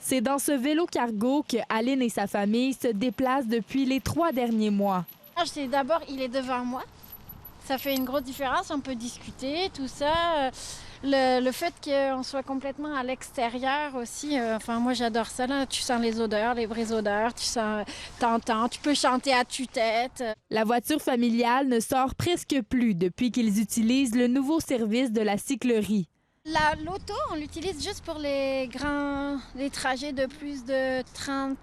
C'est dans ce vélo cargo que Aline et sa famille se déplacent depuis les 3 derniers mois. D'abord, il est devant moi. Ça fait une grosse différence. On peut discuter, tout ça. Le fait qu'on soit complètement à l'extérieur aussi, moi j'adore ça. Là. Tu sens les odeurs, les vraies odeurs, t'entends, tu peux chanter à tue-tête. La voiture familiale ne sort presque plus depuis qu'ils utilisent le nouveau service de la cyclerie. L'auto, on l'utilise juste pour les trajets de plus de 30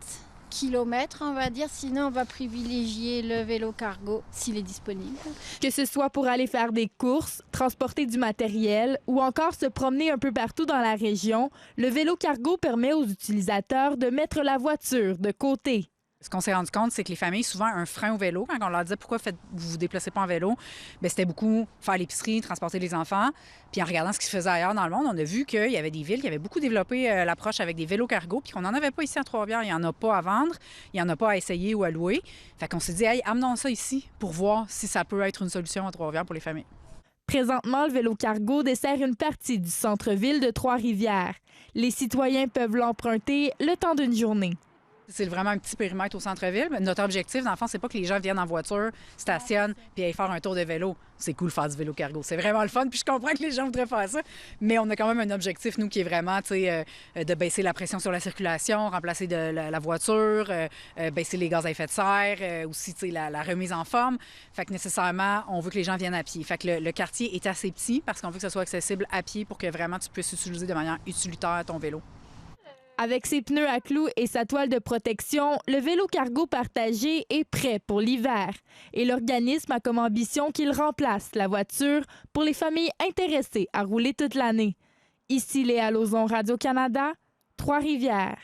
kilomètres, on va dire. Sinon, on va privilégier le vélo cargo s'il est disponible. Que ce soit pour aller faire des courses, transporter du matériel ou encore se promener un peu partout dans la région, le vélo cargo permet aux utilisateurs de mettre la voiture de côté. Ce qu'on s'est rendu compte, c'est que les familles, souvent, un frein au vélo. Quand on leur disait pourquoi vous vous déplacez pas en vélo, bien, c'était beaucoup faire l'épicerie, transporter les enfants. Puis en regardant ce qui se faisait ailleurs dans le monde, on a vu qu'il y avait des villes qui avaient beaucoup développé l'approche avec des vélos cargo, puis qu'on n'en avait pas ici à Trois-Rivières. Il n'y en a pas à vendre, il n'y en a pas à essayer ou à louer. Fait qu'on s'est dit, hey, amenons ça ici pour voir si ça peut être une solution à Trois-Rivières pour les familles. Présentement, le vélo cargo dessert une partie du centre-ville de Trois-Rivières. Les citoyens peuvent l'emprunter le temps d'une journée. C'est vraiment un petit périmètre au centre-ville. Notre objectif, dans le fond, c'est pas que les gens viennent en voiture, stationnent, puis aillent faire un tour de vélo. C'est cool de faire du vélo cargo. C'est vraiment le fun, puis je comprends que les gens voudraient faire ça. Mais on a quand même un objectif, nous, qui est vraiment, de baisser la pression sur la circulation, remplacer la voiture, baisser les gaz à effet de serre, aussi, la remise en forme. Fait que nécessairement, on veut que les gens viennent à pied. Fait que le quartier est assez petit parce qu'on veut que ce soit accessible à pied pour que vraiment tu puisses utiliser de manière utilitaire ton vélo. Avec ses pneus à clous et sa toile de protection, le vélo cargo partagé est prêt pour l'hiver. Et l'organisme a comme ambition qu'il remplace la voiture pour les familles intéressées à rouler toute l'année. Ici Léa Lauzon, Radio-Canada, Trois-Rivières.